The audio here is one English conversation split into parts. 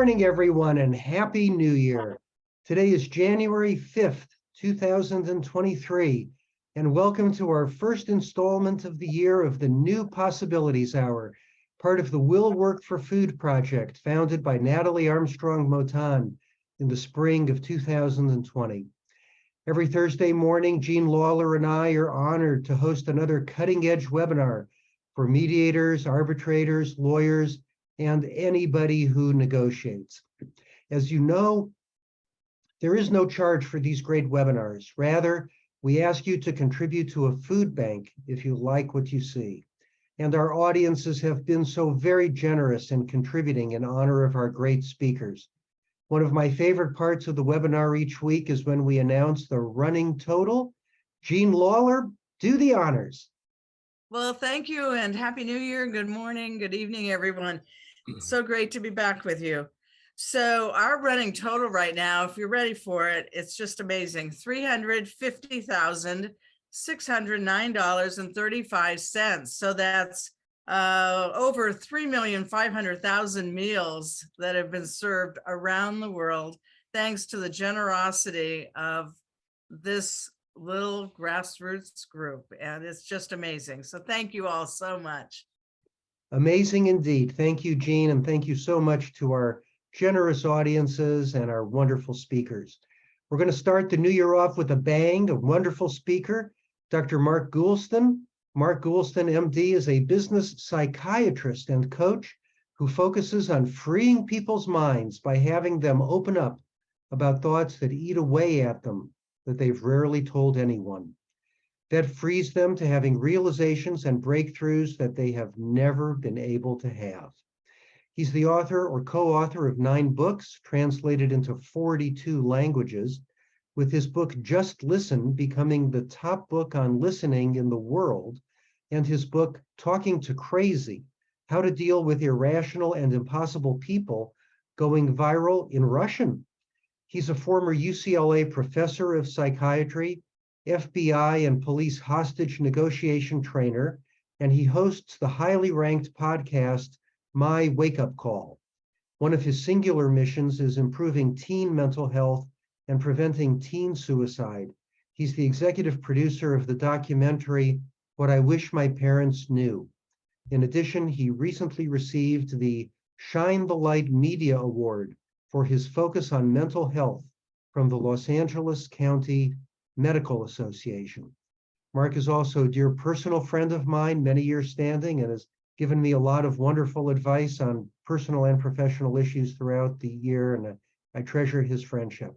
morning, everyone, and Happy New Year. Today is January 5th, 2023, and welcome to our first installment of the year of the New Possibilities Hour, part of the Will Work for Food project founded by Natalie Armstrong-Motin in the spring of 2020. Every Thursday morning, Jean Lawler and I are honored to host another cutting-edge webinar for mediators, arbitrators, lawyers, and anybody who negotiates. As you know, there is no charge for these great webinars. Rather, we ask you to contribute to a food bank if you like what you see. And our audiences have been so very generous in contributing in honor of our great speakers. One of my favorite parts of the webinar each week is when we announce the running total. Jean Lawler, do the honors. Well, thank you and Happy New Year. Good morning, good evening, everyone. So great to be back with you. So our running total right now, if you're ready for it, it's just amazing. $350,609.35. So that's over 3,500,000 meals that have been served around the world, thanks to the generosity of this little grassroots group. And it's just amazing. So thank you all so much. Amazing indeed. Thank you, Jean, and thank you so much to our generous audiences and our wonderful speakers. We're going to start the new year off with a bang. A wonderful speaker, Dr. Mark Goulston. Mark Goulston, MD, is a business psychiatrist and coach who focuses on freeing people's minds by having them open up about thoughts that eat away at them that they've rarely told anyone. That frees them to having realizations and breakthroughs that they have never been able to have. He's the author or co-author of 9 books, translated into 42 languages, with his book Just Listen becoming the top book on listening in the world, and his book Talking to Crazy, How to Deal with Irrational and Impossible People, going viral in Russian. He's a former UCLA professor of psychiatry, FBI and police hostage negotiation trainer, and he hosts the highly ranked podcast, My Wake Up Call. One of his singular missions is improving teen mental health and preventing teen suicide. He's the executive producer of the documentary, What I Wish My Parents Knew. In addition, he recently received the Shine the Light Media Award for his focus on mental health from the Los Angeles County Medical Association. Mark is also a dear personal friend of mine, many years standing, and has given me a lot of wonderful advice on personal and professional issues throughout the year, and I treasure his friendship.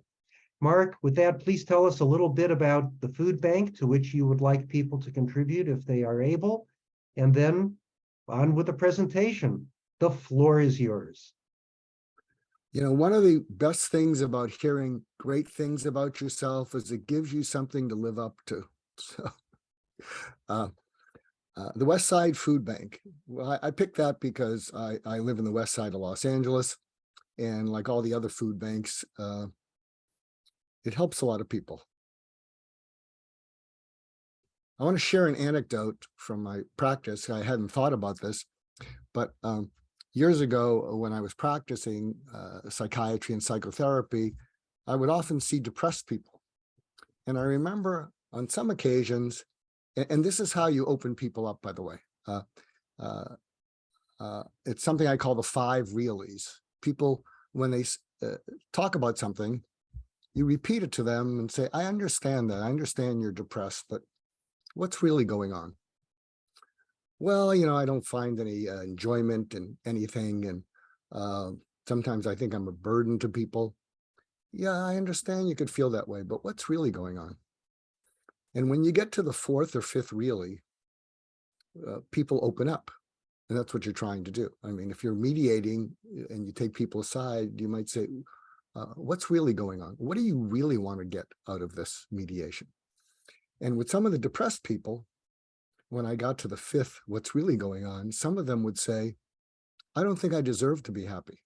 Mark, with that, please tell us a little bit about the food bank to which you would like people to contribute if they are able, and then on with the presentation. The floor is yours. You know, one of the best things about hearing great things about yourself is it gives you something to live up to. So, the West Side Food Bank. Well, I picked that because I live in the West Side of Los Angeles, and like all the other food banks, it helps a lot of people. I want to share an anecdote from my practice. I hadn't thought about this, but years ago, when I was practicing psychiatry and psychotherapy, I would often see depressed people. And I remember on some occasions, and this is how you open people up, by the way. It's something I call the 5 reallys. People, when they talk about something, you repeat it to them and say, I understand that. I understand you're depressed, but what's really going on? Well, you know, I don't find any enjoyment in anything. And sometimes I think I'm a burden to people. Yeah, I understand you could feel that way, but what's really going on? And when you get to the 4th or 5th really, people open up. And that's what you're trying to do. I mean, if you're mediating and you take people aside, you might say, what's really going on? What do you really want to get out of this mediation? And with some of the depressed people, when I got to the 5th, what's really going on, some of them would say, I don't think I deserve to be happy.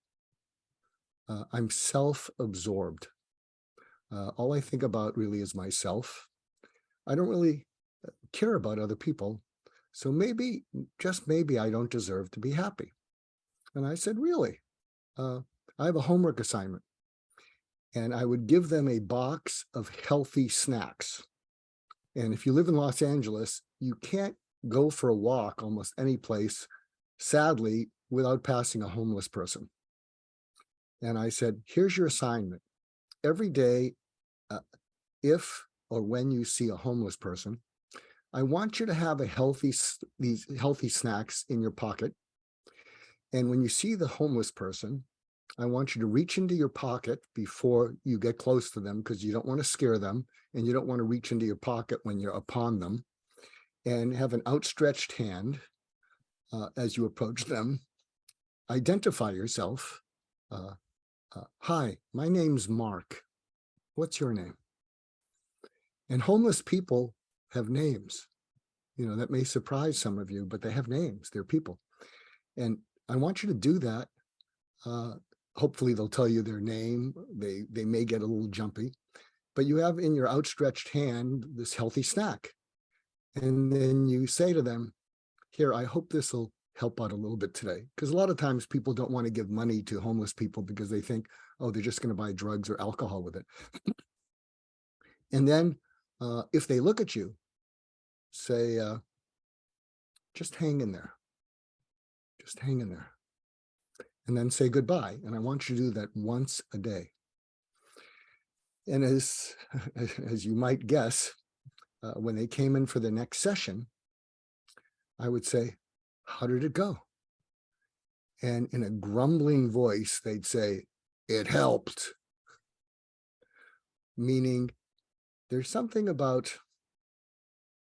I'm self-absorbed. All I think about really is myself. I don't really care about other people. So maybe, just maybe, I don't deserve to be happy. And I said, really? I have a homework assignment, and I would give them a box of healthy snacks. And if you live in Los Angeles, you can't go for a walk almost any place, sadly, without passing a homeless person. And I said, here's your assignment. Every day, if or when you see a homeless person, I want you to have these healthy snacks in your pocket. And when you see the homeless person, I want you to reach into your pocket before you get close to them, because you don't want to scare them, and you don't want to reach into your pocket when you're upon them, and have an outstretched hand as you approach them. Identify yourself. Hi, my name's Mark. What's your name? And homeless people have names. You know, that may surprise some of you, but they have names. They're people. And I want you to do that. Hopefully they'll tell you their name. They may get a little jumpy, but you have in your outstretched hand this healthy snack. And then you say to them, here, I hope this will help out a little bit today. Because a lot of times people don't want to give money to homeless people because they think, oh, they're just going to buy drugs or alcohol with it. And then if they look at you, say, just hang in there. Just hang in there. And then say goodbye. And I want you to do that once a day. And as you might guess, when they came in for the next session, I would say, how did it go? And in a grumbling voice, they'd say, it helped. Meaning there's something about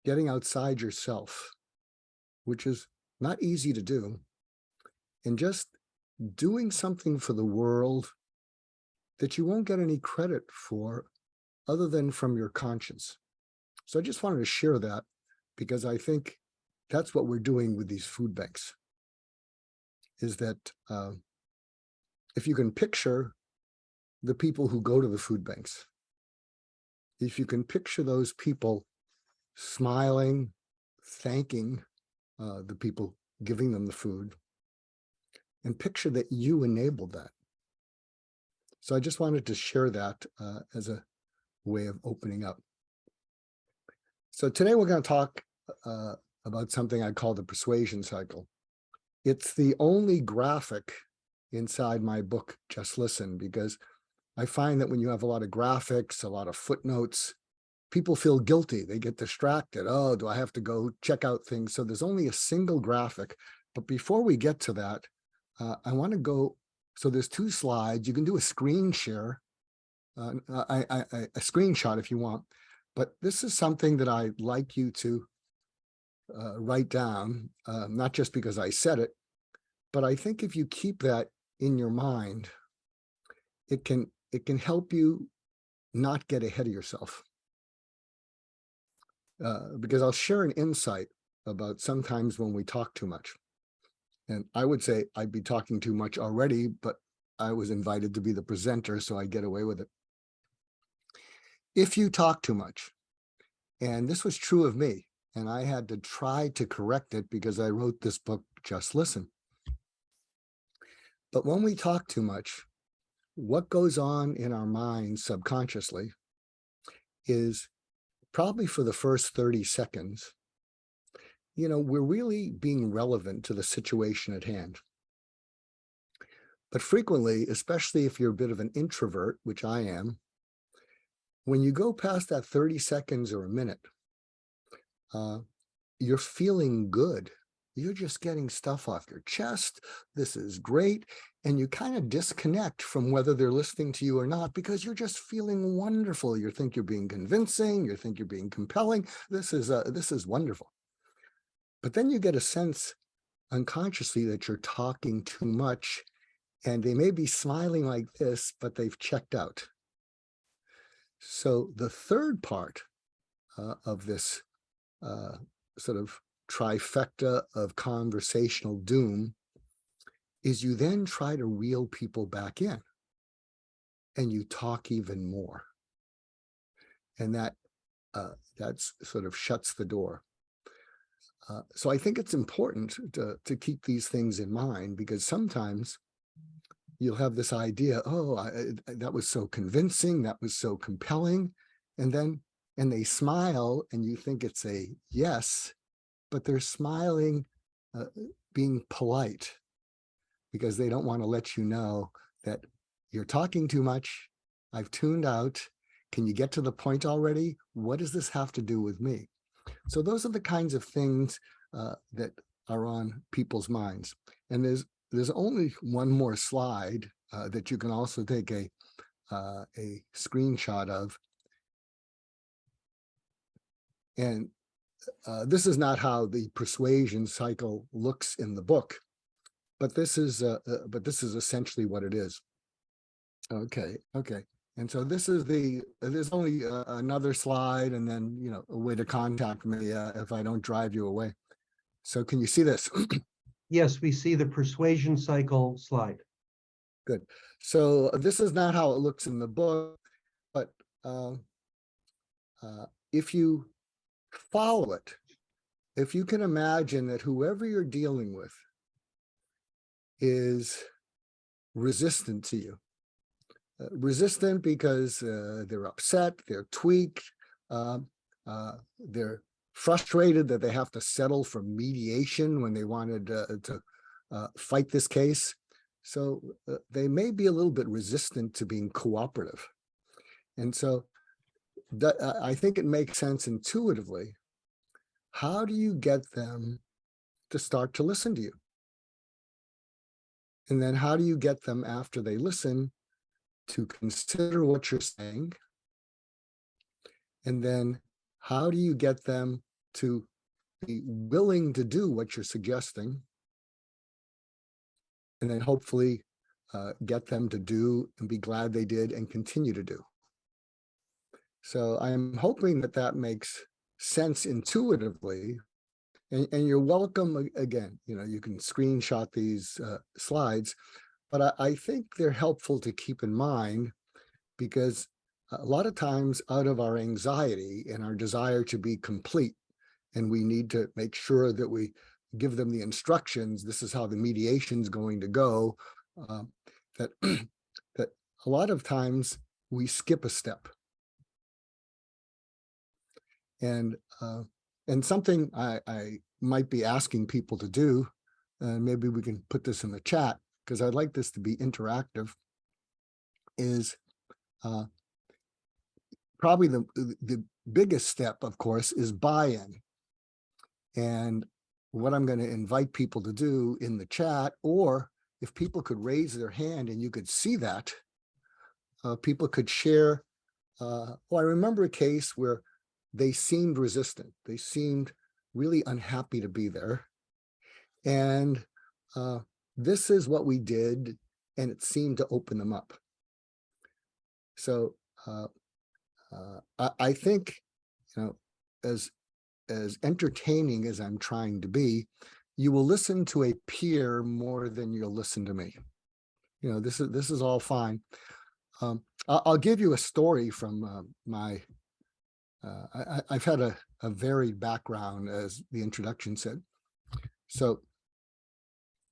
getting outside yourself, which is not easy to do, and just doing something for the world that you won't get any credit for other than from your conscience. So I just wanted to share that, because I think that's what we're doing with these food banks, is that if you can picture the people who go to the food banks, if you can picture those people smiling, thanking the people giving them the food, and picture that you enabled that. So I just wanted to share that as a way of opening up. So today we're going to talk about something I call the Persuasion Cycle. It's the only graphic inside my book, Just Listen, because I find that when you have a lot of graphics, a lot of footnotes, people feel guilty. They get distracted. Oh, do I have to go check out things? So there's only a single graphic. But before we get to that, I want to go. So there's 2 slides. You can do a screen share, a screenshot if you want. But this is something that I'd like you to write down, not just because I said it, but I think if you keep that in your mind, it can help you not get ahead of yourself. Because I'll share an insight about sometimes when we talk too much. And I would say I'd be talking too much already, but I was invited to be the presenter, so I get away with it. If you talk too much, and this was true of me, and I had to try to correct it because I wrote this book, Just Listen. But when we talk too much, what goes on in our minds subconsciously is probably for the first 30 seconds, you know, we're really being relevant to the situation at hand. But frequently, especially if you're a bit of an introvert, which I am, when you go past that 30 seconds or a minute, you're feeling good. You're just getting stuff off your chest. This is great. And you kind of disconnect from whether they're listening to you or not, because you're just feeling wonderful. You think you're being convincing. You think you're being compelling. This is wonderful. But then you get a sense unconsciously that you're talking too much, and they may be smiling like this, but they've checked out. So the third part of this sort of trifecta of conversational doom is you then try to reel people back in, and you talk even more. And that sort of shuts the door. So I think it's important to keep these things in mind, because sometimes you'll have this idea, oh, that was so convincing, that was so compelling. And they smile and you think it's a yes, but they're smiling, being polite, because they don't want to let you know that you're talking too much. I've tuned out. Can you get to the point already? What does this have to do with me? So those are the kinds of things that are on people's minds. And there's only one more slide that you can also take a screenshot of. And this is not how the persuasion cycle looks in the book, but this is essentially what it is. Okay. And so this is there's only another slide, and then, you know, a way to contact me if I don't drive you away. So can you see this? Yes, we see the persuasion cycle slide. Good. So this is not how it looks in the book, but if you follow it, if you can imagine that whoever you're dealing with is resistant to you, resistant because they're upset, they're tweaked, they're frustrated that they have to settle for mediation when they wanted to fight this case. So they may be a little bit resistant to being cooperative. And so I think it makes sense intuitively. How do you get them to start to listen to you? And then how do you get them, after they listen, to consider what you're saying? And then how do you get them to be willing to do what you're suggesting? And then hopefully get them to do and be glad they did and continue to do. So I'm hoping that that makes sense intuitively. And you're welcome, again, you know, you can screenshot these slides, but I think they're helpful to keep in mind, because a lot of times, out of our anxiety and our desire to be complete, and we need to make sure that we give them the instructions, this is how the mediation is going to go, that that a lot of times we skip a step. And something I might be asking people to do, and maybe we can put this in the chat, because I'd like this to be interactive, is probably the biggest step, of course, is buy-in. And what I'm going to invite people to do in the chat, or if people could raise their hand and you could see that, people could share. Well, I remember a case where they seemed resistant. They seemed really unhappy to be there. And this is what we did, and it seemed to open them up. So I think, you know, as entertaining as I'm trying to be, you will listen to a peer more than you'll listen to me. You know, this is all fine. I'll give you a story from my. I've had a varied background, as the introduction said. So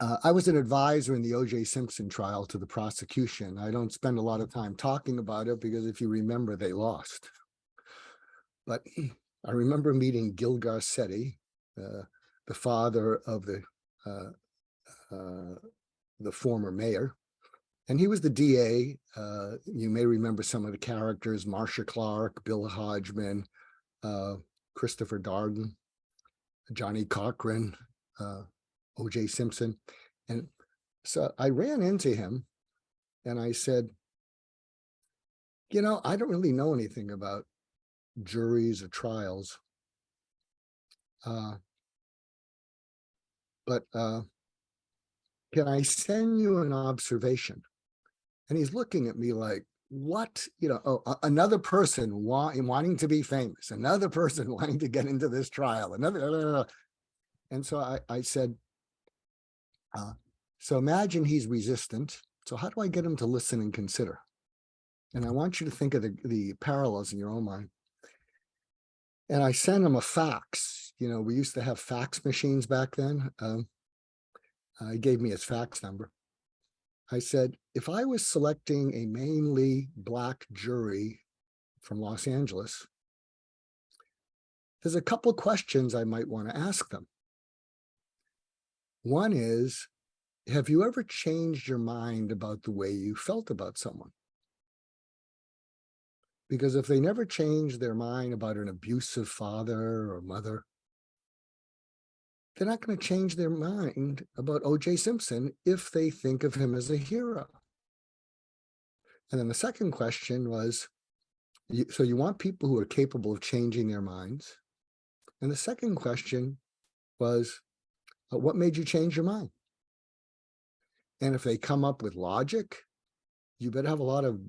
I was an advisor in the O.J. Simpson trial to the prosecution. I don't spend a lot of time talking about it because, if you remember, they lost. But I remember meeting Gil Garcetti, the father of the former mayor. And he was the DA. You may remember some of the characters: Marcia Clark, Bill Hodgman, Christopher Darden, Johnny Cochran, O.J. Simpson. And so I ran into him and I said, you know, I don't really know anything about juries or trials. But can I send you an observation? And he's looking at me like, what? You know, oh, another person wanting to be famous, another person wanting to get into this trial, another. And so I said, so imagine he's resistant. So how do I get him to listen and consider? And I want you to think of the parallels in your own mind. And I sent him a fax. You know, we used to have fax machines back then. He gave me his fax number. I said, if I was selecting a mainly Black jury from Los Angeles, there's a couple of questions I might want to ask them. One is, have you ever changed your mind about the way you felt about someone? Because if they never change their mind about an abusive father or mother, they're not going to change their mind about O.J. Simpson if they think of him as a hero. And then the second question was, so you want people who are capable of changing their minds. And the second question was, what made you change your mind? And if they come up with logic, you better have a lot of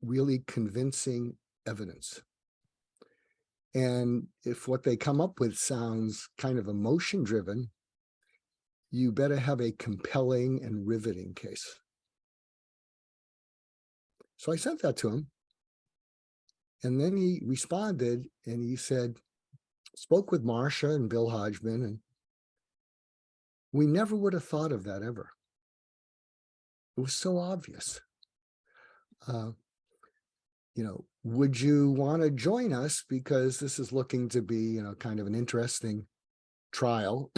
really convincing evidence. And if what they come up with sounds kind of emotion driven, you better have a compelling and riveting case. So I sent that to him. And then he responded and he said, spoke with Marcia and Bill Hodgman, and we never would have thought of that ever. It was so obvious. Would you want to join us? Because this is looking to be, kind of an interesting trial.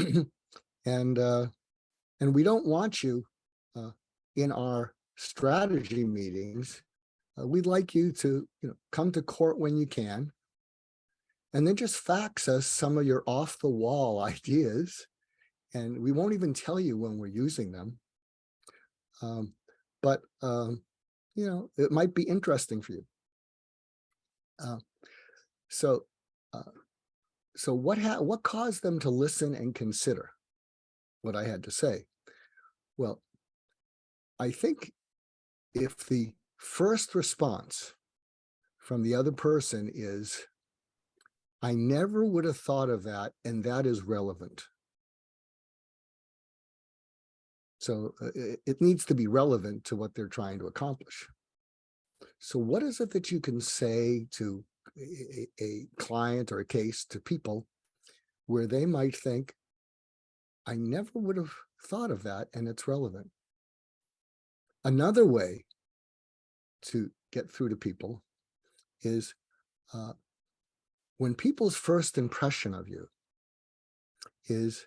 And we don't want you in our strategy meetings. We'd like you to, come to court when you can, and then just fax us some of your off the wall ideas. And we won't even tell you when we're using them. But it might be interesting for you. So what caused them to listen and consider what I had to say? Well, I think if the first response from the other person is, I never would have thought of that, and that is relevant. So it needs to be relevant to what they're trying to accomplish. So what is it that you can say to a client or a case, to people where they might think, I never would have thought of that, and it's relevant? Another way to get through to people is when people's first impression of you is,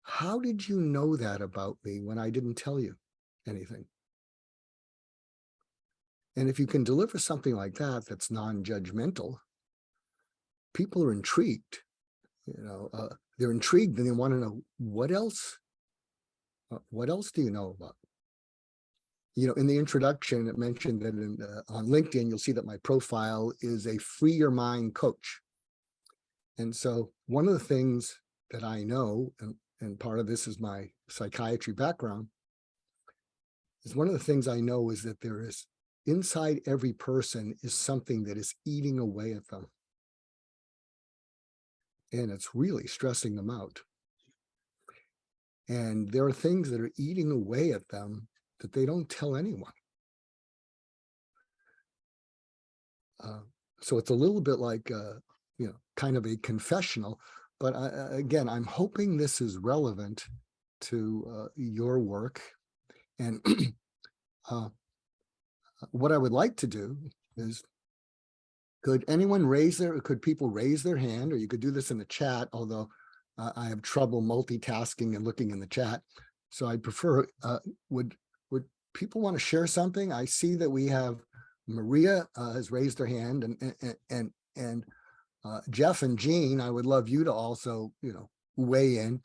how did you know that about me when I didn't tell you anything? And if you can deliver something like that, that's non-judgmental, people are intrigued. They're intrigued and they want to know, what else? What else do you know about? In the introduction, it mentioned that on LinkedIn, you'll see that my profile is a free your mind coach. And so one of the things that I know, and part of this is my psychiatry background, is one of the things I know is that there is, inside every person is something that is eating away at them. And it's really stressing them out. And there are things that are eating away at them that they don't tell anyone. So it's a little bit like, kind of a confessional. But again, I'm hoping this is relevant to your work. And what I would like to do is, could people raise their hand, or you could do this in the chat, although I have trouble multitasking and looking in the chat. So I'd prefer, would people want to share something? I see that we have Maria has raised her hand, and Jeff and Jean, I would love you to also, weigh in.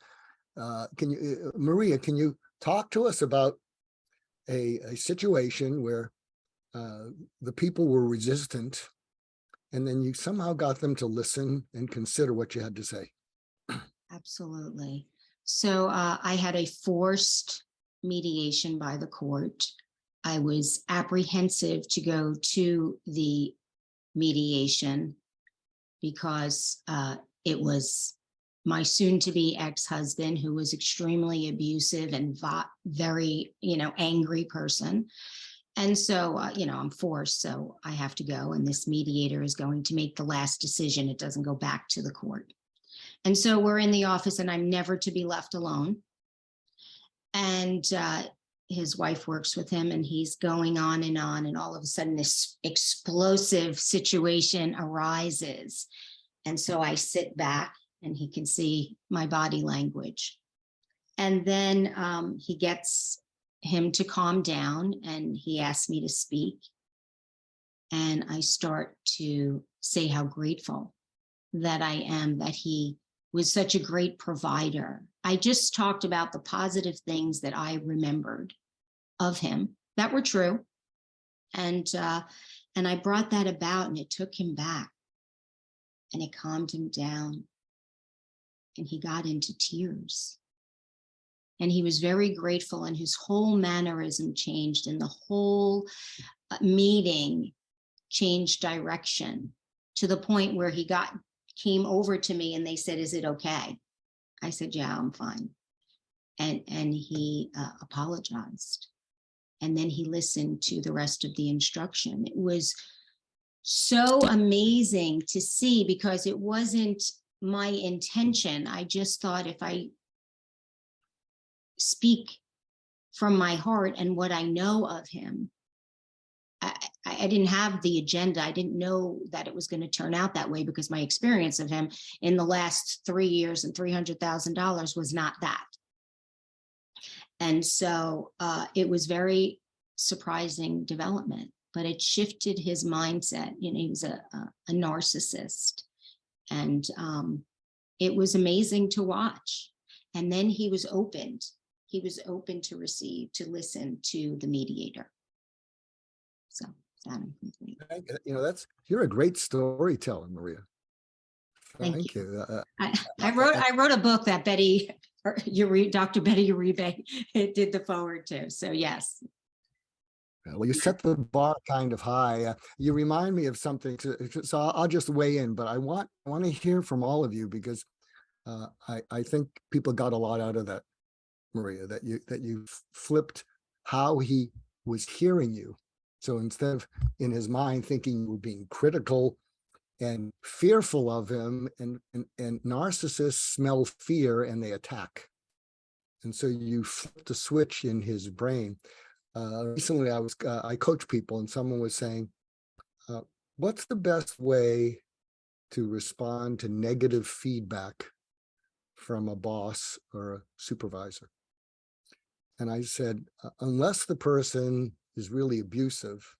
Maria, can you talk to us about a situation where the people were resistant, and then you somehow got them to listen and consider what you had to say? Absolutely. So I had a forced mediation by the court. I was apprehensive to go to the mediation because it was my soon-to-be ex-husband, who was extremely abusive and very, angry person. And so, I'm forced, so I have to go. And this mediator is going to make the last decision. It doesn't go back to the court. And so we're in the office, and I'm never to be left alone. And his wife works with him, and he's going on, and all of a sudden this explosive situation arises. And so I sit back, and he can see my body language. And then he gets him to calm down, and he asks me to speak. And I start to say how grateful that I am that he was such a great provider. I just talked about the positive things that I remembered of him that were true. And I brought that about, and it took him back, and it calmed him down, and he got into tears. And he was very grateful, and his whole mannerism changed, and the whole meeting changed direction to the point where he came over to me, and they said, "Is it okay?" I said, "Yeah, I'm fine." And he apologized. And then he listened to the rest of the instruction. It was so amazing to see, because it wasn't my intention. I just thought, if I speak from my heart and what I know of him, I didn't have the agenda. I didn't know that it was going to turn out that way, because my experience of him in the last 3 years and $300,000 was not that. And so it was very surprising development, but it shifted his mindset. You know, he was a narcissist, and it was amazing to watch. And then he was opened. He was open to receive, to listen to the mediator. So that I'm complete. You know, you're a great storyteller, Maria. Thank you. I wrote a book that Dr. Betty Uribe did the forward to. So yes. Well, you set the bar kind of high. You remind me of something. So I'll just weigh in, but I want to hear from all of you, because I think people got a lot out of that, Maria, that you flipped how he was hearing you. So instead of in his mind thinking you were being critical and fearful of him, and narcissists smell fear and they attack. And so you flipped a switch in his brain. Recently, I coach people, and someone was saying, what's the best way to respond to negative feedback from a boss or a supervisor? And I said, unless the person is really abusive,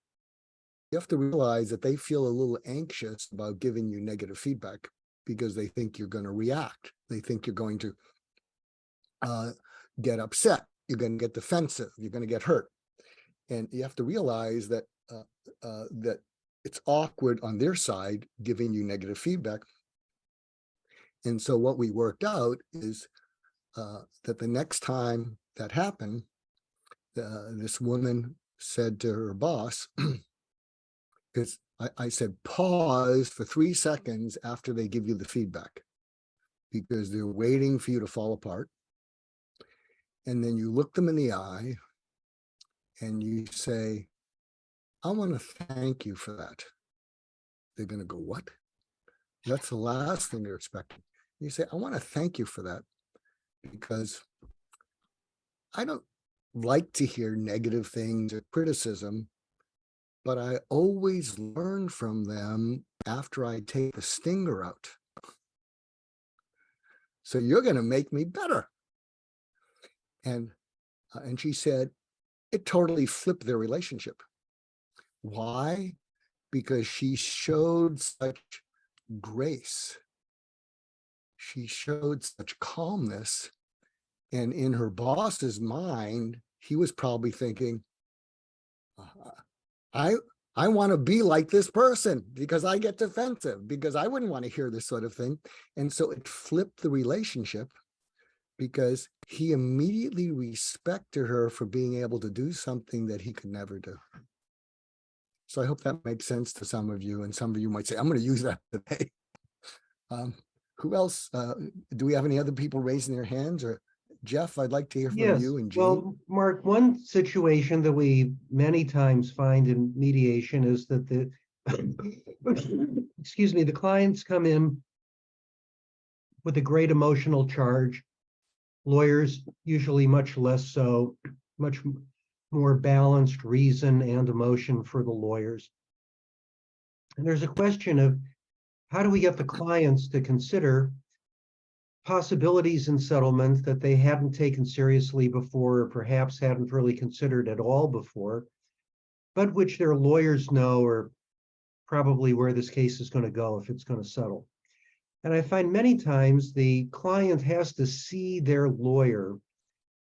you have to realize that they feel a little anxious about giving you negative feedback, because they think you're going to react. They think you're going to get upset. You're going to get defensive. You're going to get hurt. And you have to realize that that it's awkward on their side giving you negative feedback. And so what we worked out is that the next time that happened, this woman said to her boss, because I said, pause for 3 seconds after they give you the feedback, because they're waiting for you to fall apart. And then you look them in the eye and you say, I want to thank you for that. They're going to go, what? That's the last thing they're expecting. You say, I want to thank you for that, because I don't like to hear negative things or criticism, but I always learn from them after I take the stinger out. So you're going to make me better. And she said, it totally flipped their relationship. Why? Because she showed such grace. She showed such calmness. And in her boss's mind, he was probably thinking, I want to be like this person because I get defensive, because I wouldn't want to hear this sort of thing. And so it flipped the relationship, because he immediately respected her for being able to do something that he could never do. So I hope that makes sense to some of you, and some of you might say, I'm going to use that today. Who else? Do we have any other people raising their hands? Or Jeff, I'd like to hear from you and Jean. Well, Mark, one situation that we many times find in mediation is that the the clients come in with a great emotional charge. Lawyers usually much less so, much more balanced reason and emotion for the lawyers. And there's a question of how do we get the clients to consider possibilities in settlement that they hadn't taken seriously before, or perhaps hadn't really considered at all before, but which their lawyers know are probably where this case is going to go if it's going to settle. And I find many times the client has to see their lawyer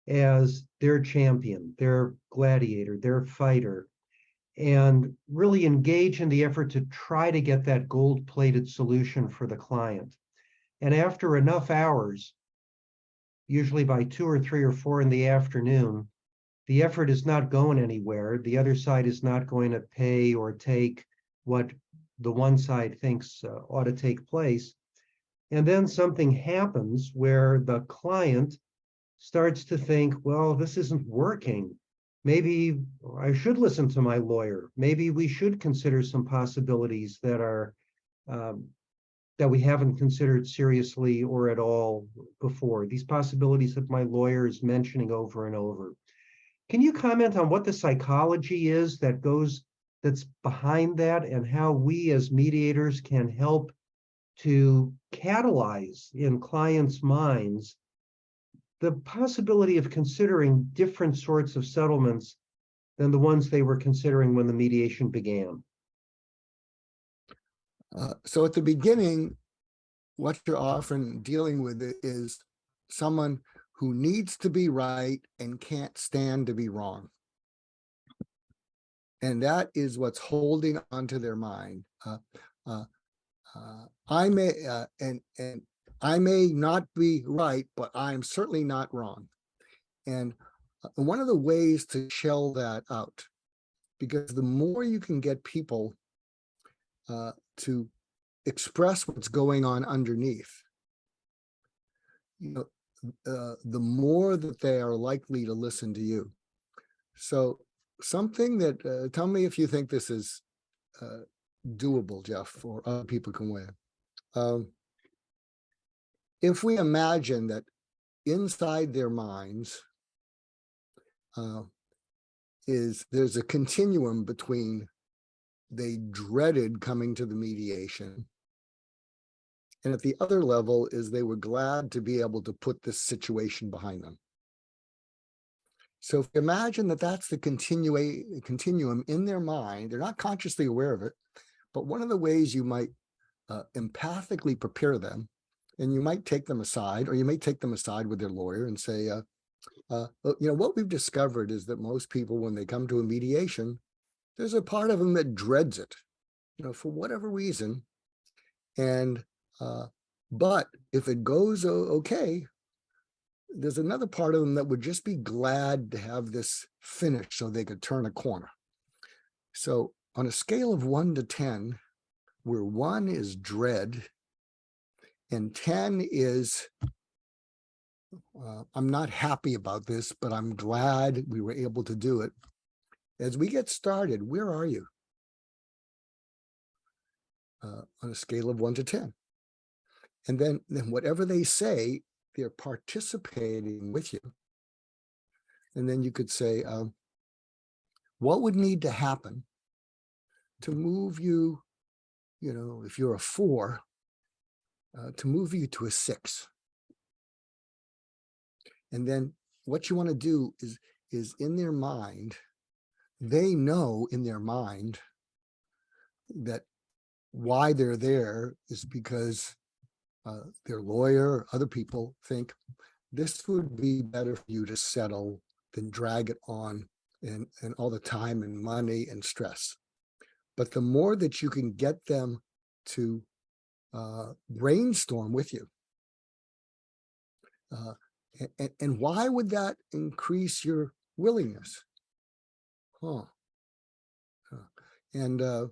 as their champion, their gladiator, their fighter, and really engage in the effort to try to get that gold-plated solution for the client. And after enough hours, usually by 2 or 3 or 4 in the afternoon, the effort is not going anywhere. The other side is not going to pay or take what the one side thinks ought to take place. And then something happens where the client starts to think, well, this isn't working. Maybe I should listen to my lawyer. Maybe we should consider some possibilities that are that we haven't considered seriously or at all before. These possibilities that my lawyer is mentioning over and over. Can you comment on what the psychology is that's behind that, and how we as mediators can help to catalyze in clients' minds the possibility of considering different sorts of settlements than the ones they were considering when the mediation began? So at the beginning, what you're often dealing with is someone who needs to be right and can't stand to be wrong. And that is what's holding onto their mind. I may not be right, but I'm certainly not wrong. And one of the ways to shell that out, because the more you can get people to express what's going on underneath, the more that they are likely to listen to you. So something that, tell me if you think this is doable, Jeff, or other people can weigh. If we imagine that inside their minds there's a continuum between they dreaded coming to the mediation, and at the other level is they were glad to be able to put this situation behind them. So if you imagine that that's the continuum in their mind, they're not consciously aware of it, but one of the ways you might empathically prepare them, and you might take them aside, or you may take them aside with their lawyer and say, what we've discovered is that most people, when they come to a mediation, there's a part of them that dreads it, for whatever reason. And but if it goes okay, there's another part of them that would just be glad to have this finished so they could turn a corner. So on a scale of 1 to 10, where 1 is dread and 10 is I'm not happy about this, but I'm glad we were able to do it. As we get started, where are you? On a scale of 1 to 10. And then whatever they say, they're participating with you. And then you could say, what would need to happen to move you, if you're a 4, to move you to a 6. And then what you want to do is in their mind, they know in their mind that why they're there is because their lawyer, other people think this would be better for you to settle than drag it on and all the time and money and stress. But the more that you can get them to brainstorm with you, and why would that increase your willingness? And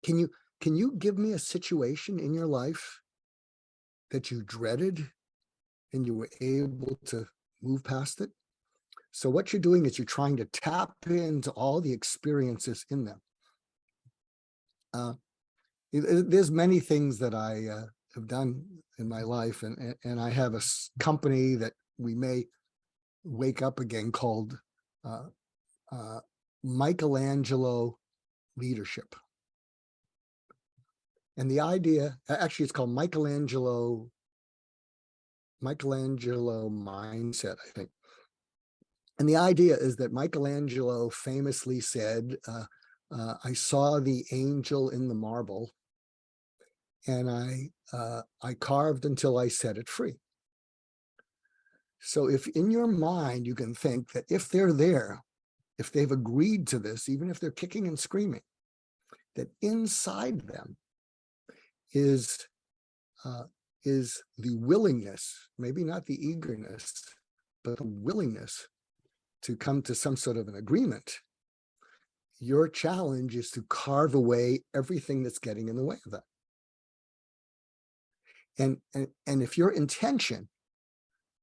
can you give me a situation in your life that you dreaded and you were able to move past it? So what you're doing is you're trying to tap into all the experiences in them. There's many things that I have done in my life, and I have a company that we may wake up again called Michelangelo leadership. And the idea, actually, it's called Michelangelo mindset, I think. And the idea is that Michelangelo famously said, I saw the angel in the marble, and I carved until I set it free. So if in your mind you can think that if they're there, if they've agreed to this, even if they're kicking and screaming, that inside them is the willingness, maybe not the eagerness, but the willingness to come to some sort of an agreement. Your challenge is to carve away everything that's getting in the way of that. And if your intention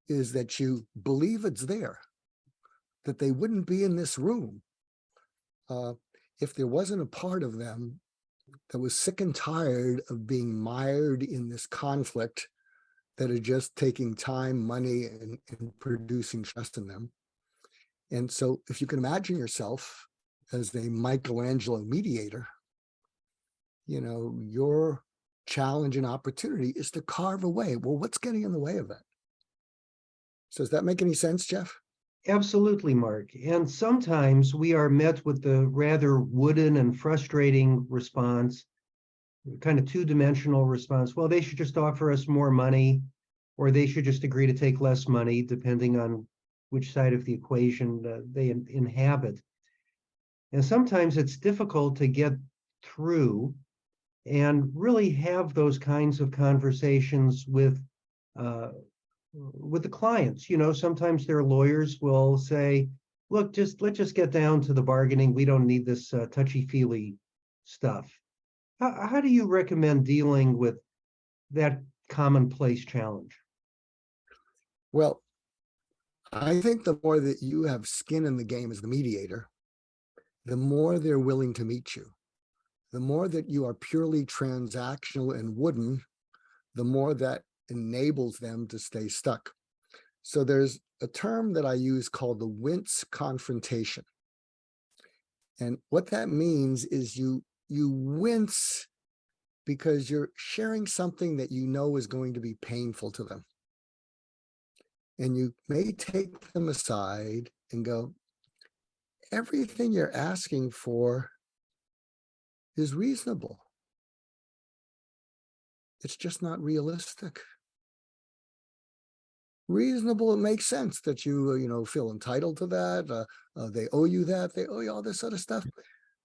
is that you believe it's there, that they wouldn't be in this room if there wasn't a part of them that was sick and tired of being mired in this conflict that are just taking time, money, and producing stress in them. And so if you can imagine yourself as a Michelangelo mediator, your challenge and opportunity is to carve away. Well, what's getting in the way of that? So does that make any sense, Jeff? Absolutely, Mark. And sometimes we are met with the rather wooden and frustrating response, kind of two-dimensional response. Well, they should just offer us more money, or they should just agree to take less money, depending on which side of the equation they inhabit. And sometimes it's difficult to get through and really have those kinds of conversations with the clients. Sometimes their lawyers will say, look, let's just get down to the bargaining. We don't need this touchy-feely stuff. How do you recommend dealing with that commonplace challenge? Well, I think the more that you have skin in the game as the mediator, the more they're willing to meet you. The more that you are purely transactional and wooden, the more that enables them to stay stuck. So there's a term that I use called the wince confrontation. And what that means is you wince because you're sharing something that you know is going to be painful to them. And you may take them aside and go, everything you're asking for is reasonable. It's just not realistic. Reasonable, it makes sense that you feel entitled to that. They owe you that. They owe you all this sort of stuff.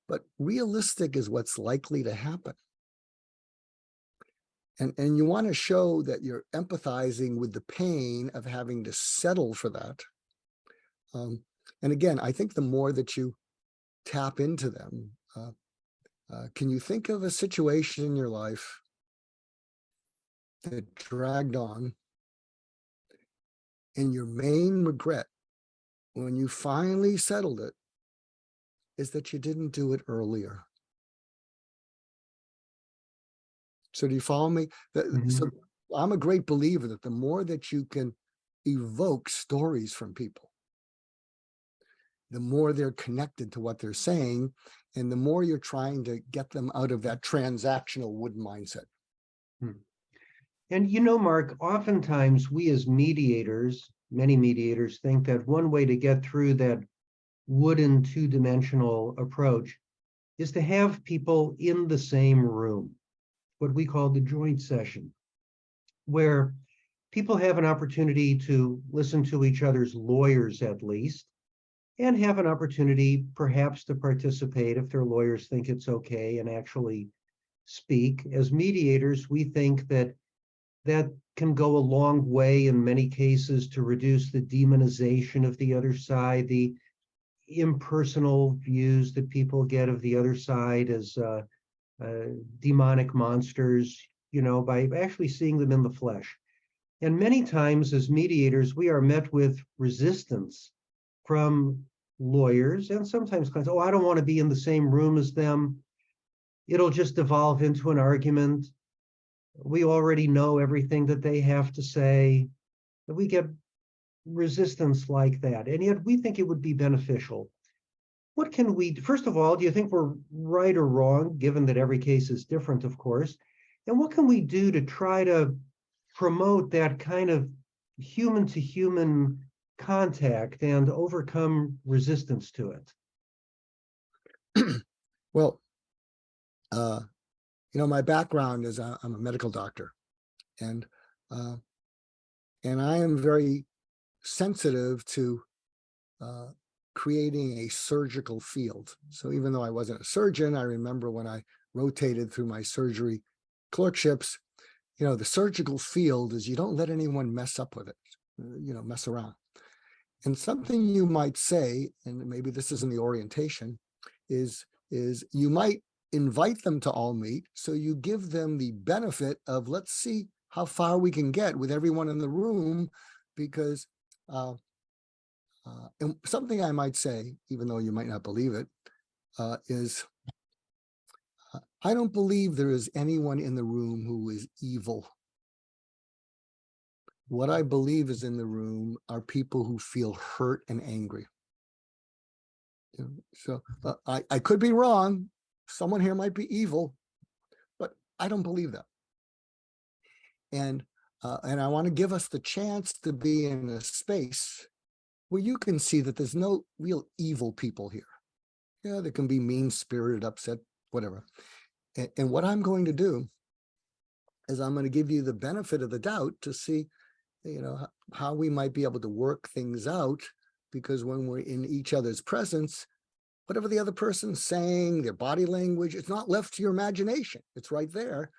But realistic is what's likely to happen. And you want to show that you're empathizing with the pain of having to settle for that. And again, I think the more that you tap into them, can you think of a situation in your life that dragged on, and your main regret when you finally settled it is that you didn't do it earlier? So do you follow me? So I'm a great believer that the more that you can evoke stories from people, the more they're connected to what they're saying, and the more you're trying to get them out of that transactional wood mindset. And Mark, oftentimes we as mediators, many mediators, think that one way to get through that wooden two-dimensional approach is to have people in the same room, what we call the joint session, where people have an opportunity to listen to each other's lawyers at least, and have an opportunity perhaps to participate if their lawyers think it's okay and actually speak. As mediators, we think that can go a long way in many cases to reduce the demonization of the other side, the impersonal views that people get of the other side as demonic monsters, by actually seeing them in the flesh. And many times as mediators, we are met with resistance from lawyers and sometimes clients. Oh, I don't want to be in the same room as them. It'll just evolve into an argument. We already know everything that they have to say. We get resistance like that. And yet we think it would be beneficial what can we, first of all, do you think we're right or wrong, given that every case is different, of course? And what can we do to try to promote that kind of human to human contact and overcome resistance to it? Well, my background is I'm a medical doctor, and I am very sensitive to creating a surgical field. So even though I wasn't a surgeon, I remember when I rotated through my surgery clerkships, the surgical field is you don't let anyone mess up with it, mess around. And something you might say, and maybe this is in the orientation, is you might invite them to all meet. So you give them the benefit of, let's see how far we can get with everyone in the room, because and something I might say, even though you might not believe it, is I don't believe there is anyone in the room who is evil. What I believe is in the room are people who feel hurt and angry. So I could be wrong. Someone here might be evil, but I don't believe that. And I want to give us the chance to be in a space where you can see that there's no real evil people here. Yeah, there can be mean-spirited, upset, whatever. And what I'm going to do is I'm going to give you the benefit of the doubt to see, how we might be able to work things out, because when we're in each other's presence, whatever the other person's saying, their body language, it's not left to your imagination. It's right there.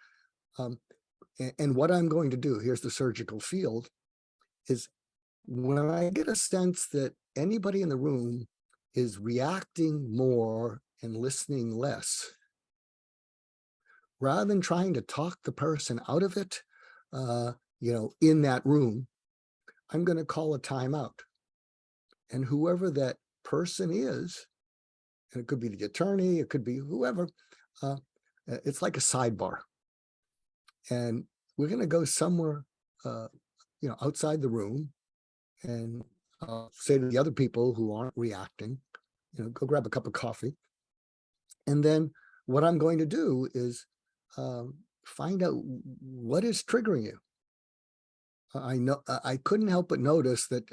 And what I'm going to do, here's the surgical field, is when I get a sense that anybody in the room is reacting more and listening less, rather than trying to talk the person out of it, in that room, I'm going to call a timeout. And whoever that person is, and it could be the attorney, it could be whoever, it's like a sidebar. And we're going to go somewhere, outside the room, and say to the other people who aren't reacting, go grab a cup of coffee. And then what I'm going to do is find out what is triggering you. I know I couldn't help but notice that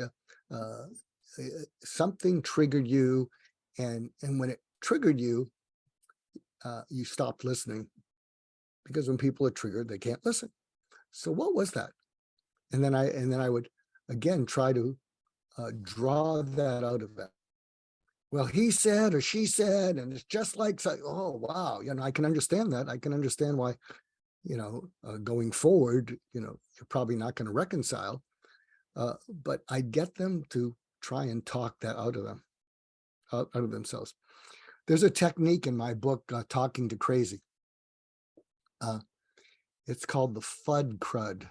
something triggered you, and when it triggered you, you stopped listening, because when people are triggered, they can't listen. So what was that? And then I would again try to draw that out of that. Well, he said or she said, and it's just like, oh wow, I can understand that. I can understand why, going forward, you're probably not going to reconcile. But I get them to try and talk that out of them, out of themselves. There's a technique in my book, Talking to Crazy. It's called the FUD crud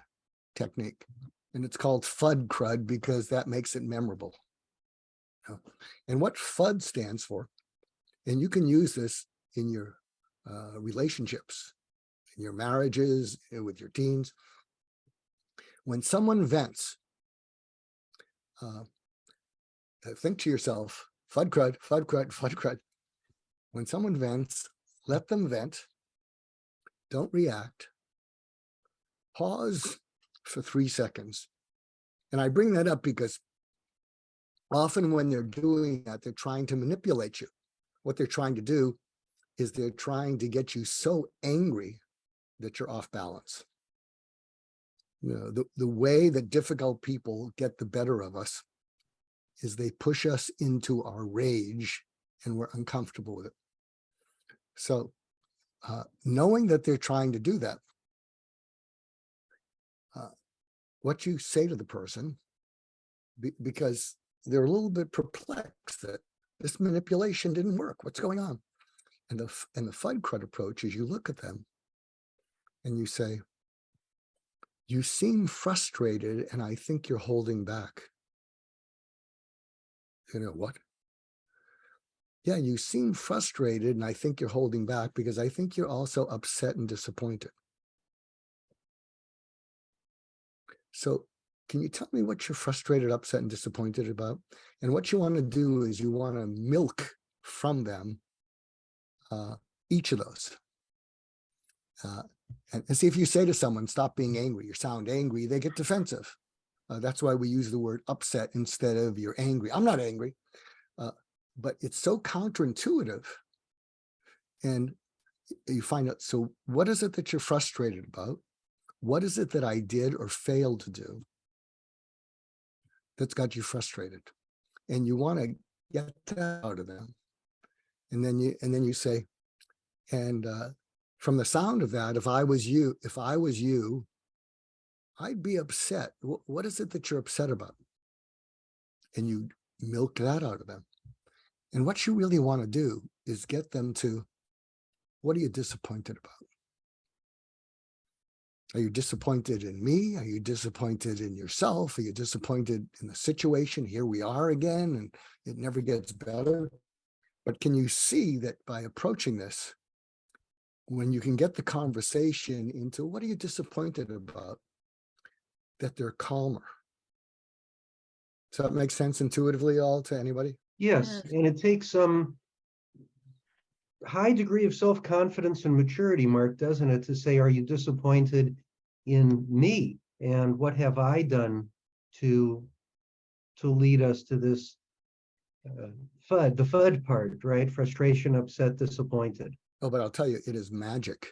technique. And it's called FUD crud because that makes it memorable. And what FUD stands for, and you can use this in your relationships, in your marriages, with your teens. When someone vents, think to yourself, FUD crud, FUD crud, FUD crud. When someone vents, let them vent. Don't react. Pause for 3 seconds. And I bring that up because often when they're doing that, they're trying to manipulate you. What they're trying to do is they're trying to get you so angry that you're off balance. The way that difficult people get the better of us is they push us into our rage, and we're uncomfortable with it. So knowing that they're trying to do that, what you say to the person, because they're a little bit perplexed that this manipulation didn't work. What's going on? And the FUD crud approach is you look at them and you say, you seem frustrated and I think you're holding back. What? Yeah, you seem frustrated and I think you're holding back because I think you're also upset and disappointed. So can you tell me what you're frustrated, upset, and disappointed about? And what you want to do is you want to milk from them each of those. And see, if you say to someone, stop being angry, you sound angry, they get defensive. That's why we use the word upset instead of you're angry. I'm not angry, but it's so counterintuitive. And you find out, so what is it that you're frustrated about? What is it that I did or failed to do that's got you frustrated? And you want to get that out of them. And then you say, and from the sound of that, if I was you, I'd be upset. What is it that you're upset about? And you milk that out of them. And what you really want to do is get them to, what are you disappointed about? Are you disappointed in me? Are you disappointed in yourself? Are you disappointed in the situation? Here we are again, and it never gets better. But can you see that by approaching this, when you can get the conversation into what are you disappointed about, that they're calmer? Does that make sense intuitively all to anybody? Yes, and it takes some high degree of self-confidence and maturity, Mark, doesn't it, to say, are you disappointed in me? And what have I done to lead us to this FUD, the FUD part, right? Frustration, upset, disappointed. Oh, but I'll tell you, it is magic,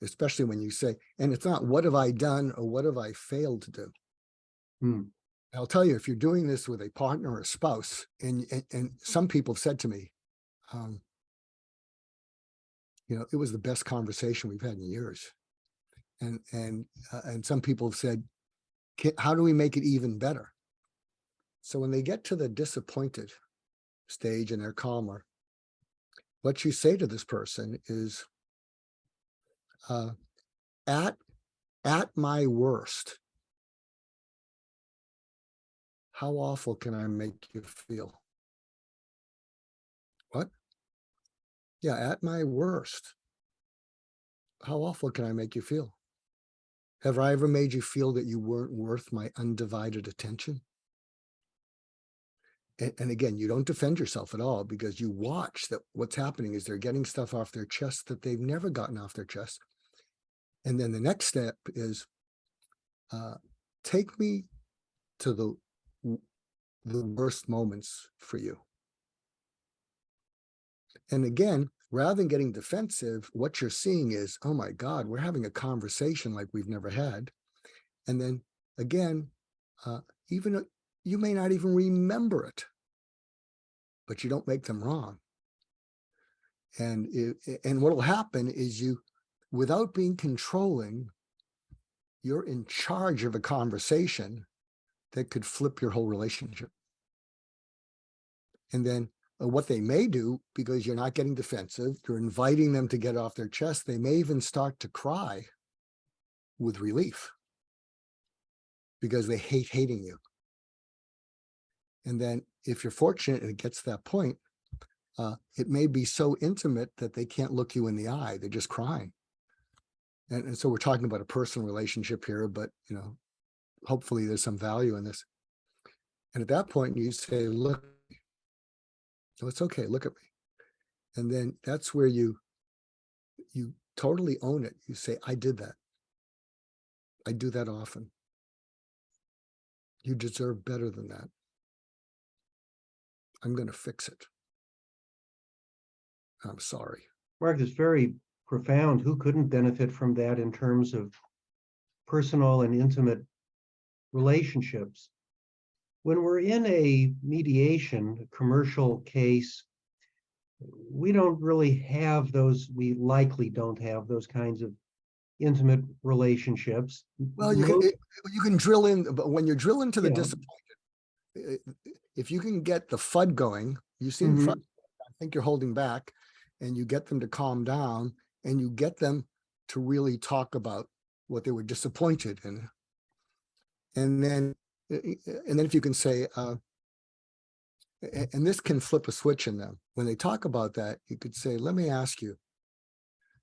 especially when you say, and it's not what have I done or what have I failed to do. I'll tell you, if you're doing this with a partner or a spouse, and some people have said to me, it was the best conversation we've had in years. And some people have said, how do we make it even better? So when they get to the disappointed stage and they're calmer, what you say to this person is, at my worst, how awful can I make you feel? What? Yeah, at my worst, how awful can I make you feel? Have I ever made you feel that you weren't worth my undivided attention? And again, you don't defend yourself at all, because you watch that what's happening is they're getting stuff off their chest that they've never gotten off their chest. And then the next step is, take me to the worst moments for you. And again, rather than getting defensive, what you're seeing is, oh my God, we're having a conversation like we've never had. And then again, even you may not even remember it, but you don't make them wrong. And what will happen is you, without being controlling, you're in charge of a conversation that could flip your whole relationship. And then what they may do, because you're not getting defensive, you're inviting them to get off their chest, they may even start to cry with relief because they hate hating you. And then if you're fortunate and it gets to that point, it may be so intimate that they can't look you in the eye. They're just crying. And so we're talking about a personal relationship here, but hopefully there's some value in this. And at that point you say, look, so it's okay, look at me. And then that's where you totally own it. You say, I did that. I do that often. You deserve better than that. I'm going to fix it. I'm sorry. Mark, it's very profound. Who couldn't benefit from that in terms of personal and intimate relationships? When we're in a mediation, a commercial case, we don't really have those, we likely don't have those kinds of intimate relationships. Well, you can drill in, but when you drill into the Yeah. disappointed, if you can get the FUD going, you seem frustrated, I think you're holding back, and you get them to calm down, and you get them to really talk about what they were disappointed in. And then if you can say, and this can flip a switch in them. When they talk about that, you could say, let me ask you,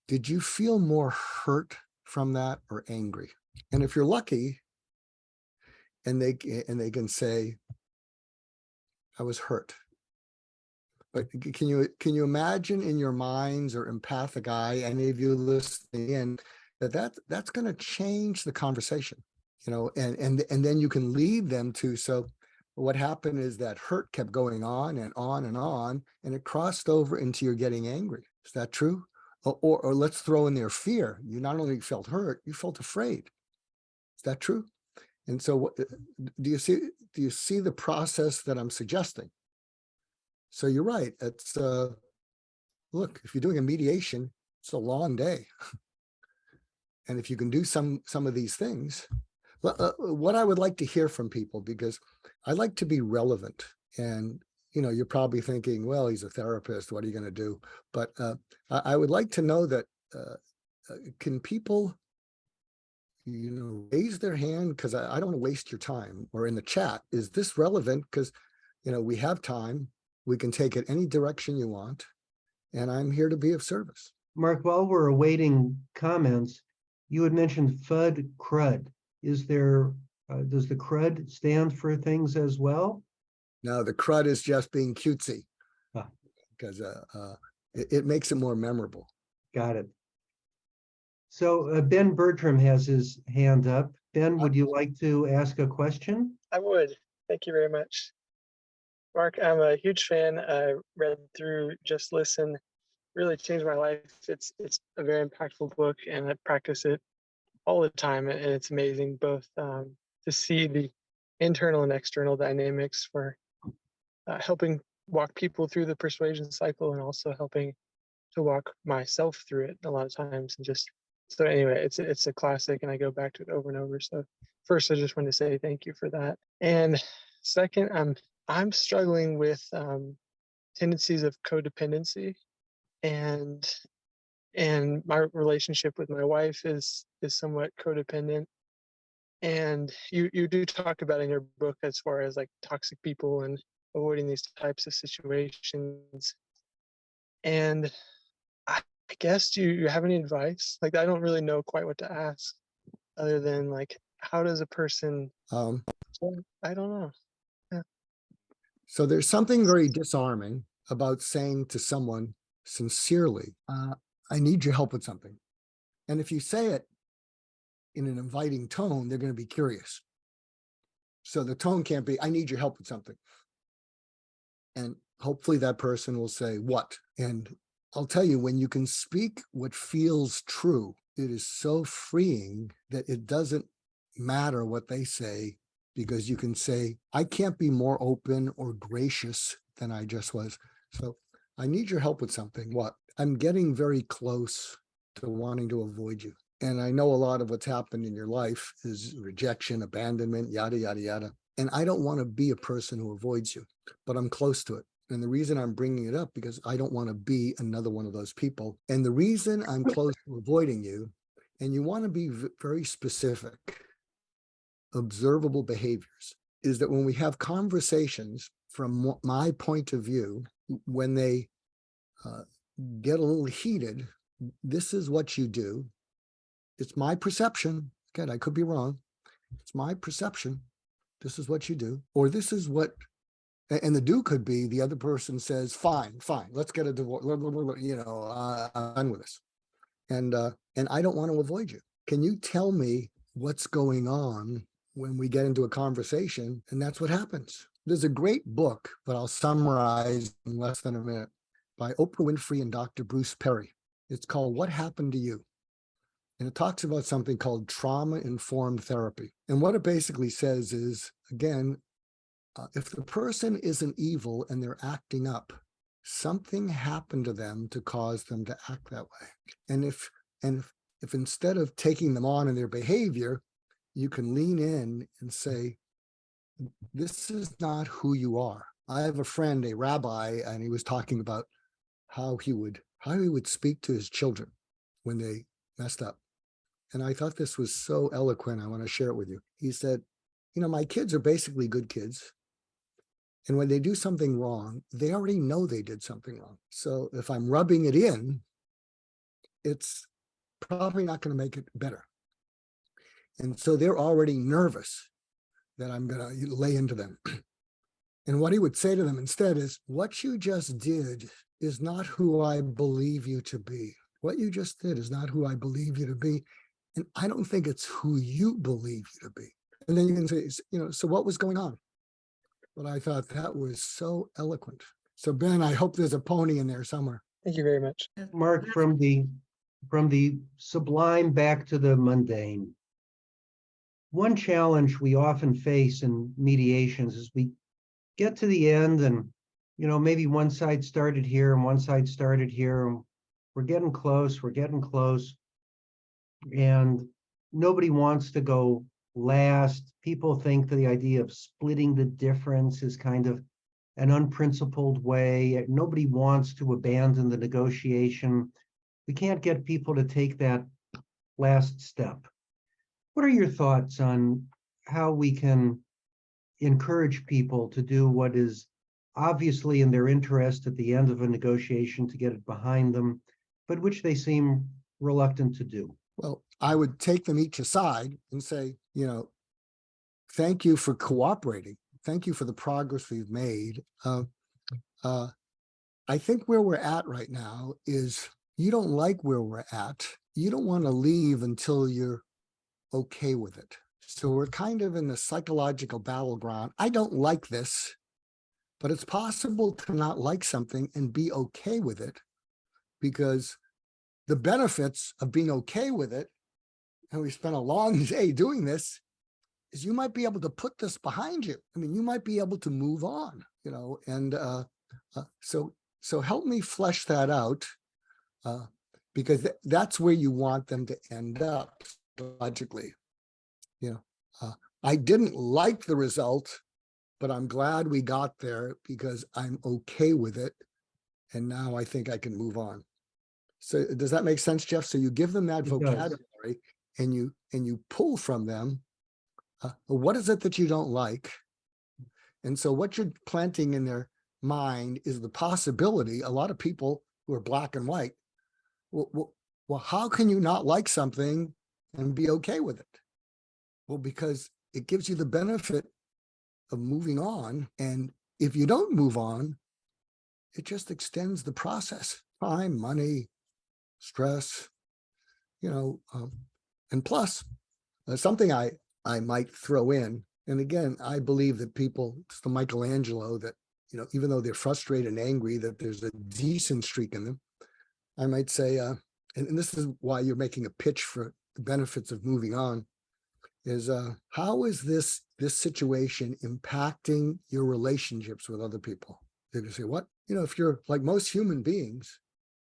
did you feel more hurt from that or angry? And if you're lucky, and they can say, I was hurt. But can you imagine in your minds or empathic eye, any of you listening in, that's going to change the conversation, and then you can lead them to, so what happened is that hurt kept going on and on and on, and it crossed over into you're getting angry. Is that true? Or let's throw in there fear. You not only felt hurt, you felt afraid. Is that true? And so do you see the process that I'm suggesting? So you're right. It's look, if you're doing a mediation, it's a long day. And if you can do some of these things, what I would like to hear from people, because I like to be relevant, and you're probably thinking, well, he's a therapist, what are you going to do? But I would like to know that can people raise their hand, because I don't want to waste your time, or in the chat, is this relevant? Because we have time. We can take it any direction you want, and I'm here to be of service. Mark, while we're awaiting comments, you had mentioned FUD CRUD. Is there, does the CRUD stand for things as well? No, the CRUD is just being cutesy, because it makes it more memorable. Got it. So Ben Bertram has his hand up. Ben, would you like to ask a question? I would. Thank you very much. Mark, I'm a huge fan. I read through Just Listen, really changed my life. It's a very impactful book, and I practice it all the time, and it's amazing both to see the internal and external dynamics for helping walk people through the persuasion cycle, and also helping to walk myself through it a lot of times. And just so anyway, it's a classic, and I go back to it over and over. So first, I just want to say thank you for that. And second, I'm struggling with tendencies of codependency, and my relationship with my wife is somewhat codependent. And you do talk about in your book as far as like toxic people and avoiding these types of situations. And I guess, do you have any advice? Like, I don't really know quite what to ask, other than like, how does a person? I don't know. Yeah. So there's something very disarming about saying to someone sincerely, I need your help with something. And if you say it in an inviting tone, they're going to be curious. So the tone can't be, I need your help with something. And hopefully that person will say, what? And I'll tell you, when you can speak what feels true, it is so freeing that it doesn't matter what they say, because you can say, I can't be more open or gracious than I just was. So I need your help with something. What? I'm getting very close to wanting to avoid you. And I know a lot of what's happened in your life is rejection, abandonment, yada, yada, yada. And I don't want to be a person who avoids you, but I'm close to it. And the reason I'm bringing it up, because I don't want to be another one of those people. And the reason I'm close to avoiding you, and you want to be very specific, observable behaviors, is that when we have conversations, from my point of view, when they get a little heated, this is what you do. It's my perception. Again, I could be wrong. It's my perception. This is what you do. Or this is what, and the do could be the other person says, fine, let's get a divorce. I'm done with this. And I don't want to avoid you. Can you tell me what's going on when we get into a conversation? And that's what happens. There's a great book that I'll summarize in less than a minute by Oprah Winfrey and Dr. Bruce Perry. It's called What Happened to You? And it talks about something called trauma-informed therapy. And what it basically says is, again, if the person isn't evil and they're acting up, something happened to them to cause them to act that way. And if instead of taking them on in their behavior, you can lean in and say, this is not who you are. I have a friend, a rabbi, and he was talking about how he would speak to his children when they messed up. And I thought this was so eloquent. I want to share it with you. He said, my kids are basically good kids. And when they do something wrong, they already know they did something wrong. So if I'm rubbing it in, it's probably not going to make it better. And so they're already nervous that I'm going to lay into them. And what he would say to them instead is, what you just did is not who I believe you to be. What you just did is not who I believe you to be. And I don't think it's who you believe you to be. And then you can say, so what was going on? But I thought that was so eloquent. So Ben, I hope there's a pony in there somewhere. Thank you very much. Mark, from the sublime back to the mundane. One challenge we often face in mediations is we get to the end and, maybe one side started here and one side started here. And we're getting close, and nobody wants to go last. People think that the idea of splitting the difference is kind of an unprincipled way. Nobody wants to abandon the negotiation. We can't get people to take that last step. What are your thoughts on how we can encourage people to do what is obviously in their interest at the end of a negotiation to get it behind them, but which they seem reluctant to do? Well, I would take them each aside and say, thank you for cooperating. Thank you for the progress we've made. I think where we're at right now is you don't like where we're at. You don't want to leave until you're okay with it. So we're kind of in the psychological battleground. I don't like this, but it's possible to not like something and be okay with it, because the benefits of being okay with it, and we spent a long day doing this, is you might be able to put this behind you. I mean, you might be able to move on, and so help me flesh that out, because that's where you want them to end up logically. I didn't like the result, but I'm glad we got there because I'm okay with it. And now I think I can move on. So does that make sense, Jeff? So you give them that vocabulary and you pull from them, what is it that you don't like? And so what you're planting in their mind is the possibility. A lot of people who are black and white, well, how can you not like something and be okay with it? Well, because it gives you the benefit of moving on. And if you don't move on, it just extends the process. Time, money, stress, and plus something I might throw in. And again, I believe that people, it's the Michelangelo that, even though they're frustrated and angry, that there's a decent streak in them. I might say, and this is why you're making a pitch for the benefits of moving on, is how is this situation impacting your relationships with other people? They say, what? If you're like most human beings,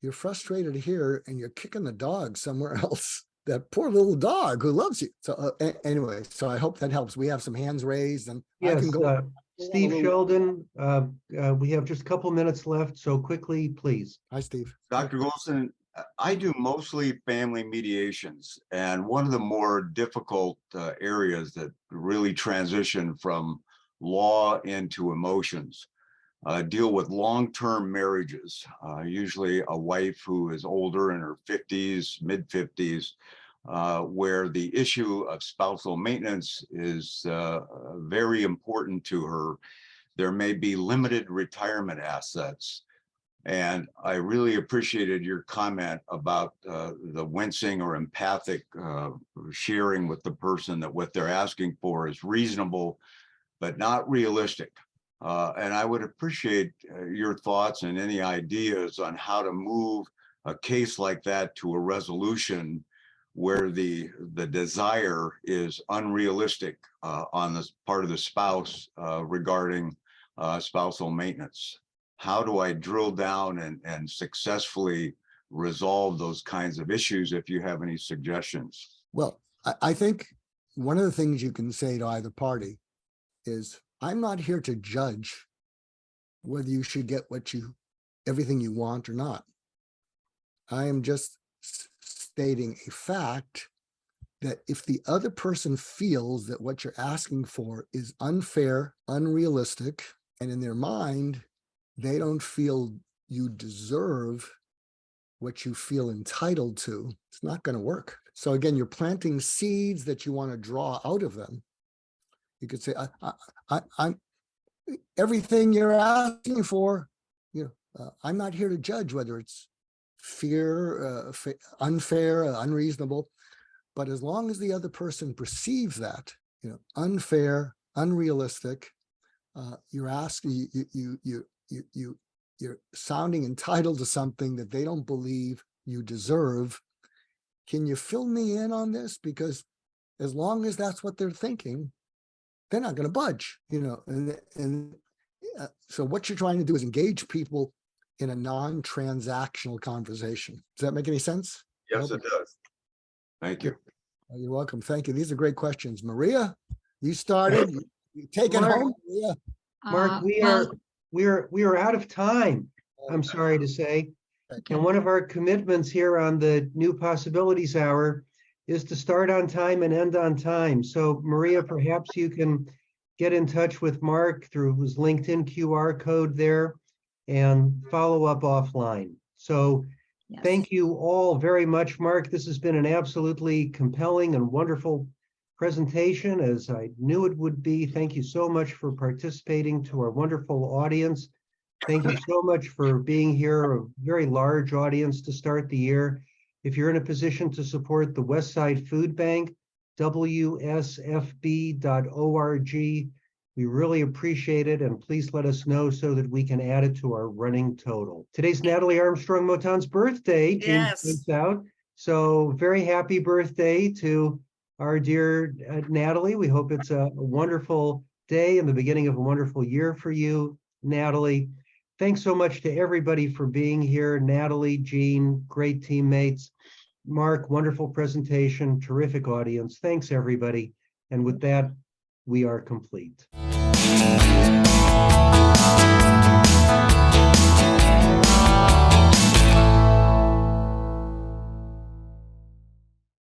you're frustrated here and you're kicking the dog somewhere else. That poor little dog who loves you. So anyway, so I hope that helps. We have some hands raised, and yes, I can go. Steve Sheldon, we have just a couple minutes left, so quickly, please. Hi, Steve. Dr. Goulston, I do mostly family mediations, and one of the more difficult areas that really transition from law into emotions deal with long-term marriages, usually a wife who is older in her 50s, mid-50s, where the issue of spousal maintenance is very important to her. There may be limited retirement assets. And I really appreciated your comment about the wincing or empathic sharing with the person that what they're asking for is reasonable, but not realistic. And I would appreciate your thoughts and any ideas on how to move a case like that to a resolution where the desire is unrealistic on the part of the spouse regarding spousal maintenance. How do I drill down and successfully resolve those kinds of issues if you have any suggestions? Well, I think one of the things you can say to either party is, I'm not here to judge whether you should get everything you want or not. I am just stating a fact that if the other person feels that what you're asking for is unfair, unrealistic, and in their mind, they don't feel you deserve what you feel entitled to, it's not going to work. So again, you're planting seeds that you want to draw out of them. You could say, everything you're asking for, I'm not here to judge whether it's unfair, unreasonable, but as long as the other person perceives that, unfair, unrealistic, you're asking, you're sounding entitled to something that they don't believe you deserve. Can you fill me in on this? Because as long as that's what they're thinking, they're not going to budge, so what you're trying to do is engage people in a non-transactional conversation. Does that make any sense? Yes, it does. Thank you. You're welcome. Thank you. These are great questions. Maria, you started. You take it Mark. home, Maria. Mark, Well, we are out of time, I'm sorry to say. And one of our commitments here on the New Possibilities Hour is to start on time and end on time. So Maria, perhaps you can get in touch with Mark through his LinkedIn QR code there and follow up offline. So yes. thank you all very much, Mark. This has been an absolutely compelling and wonderful presentation, as I knew it would be. Thank you so much for participating, to our wonderful audience. Thank you so much for being here, a very large audience to start the year. If you're in a position to support the Westside Food Bank, WSFB.org, we really appreciate it, and please let us know so that we can add it to our running total. Today's Natalie Armstrong-Motin's birthday, Jean Yes. points out. So very happy birthday to our dear Natalie. We hope it's a wonderful day and the beginning of a wonderful year for you, Natalie. Thanks so much to everybody for being here. Natalie, Jean, great teammates. Mark, wonderful presentation, terrific audience. Thanks, everybody. And with that, we are complete.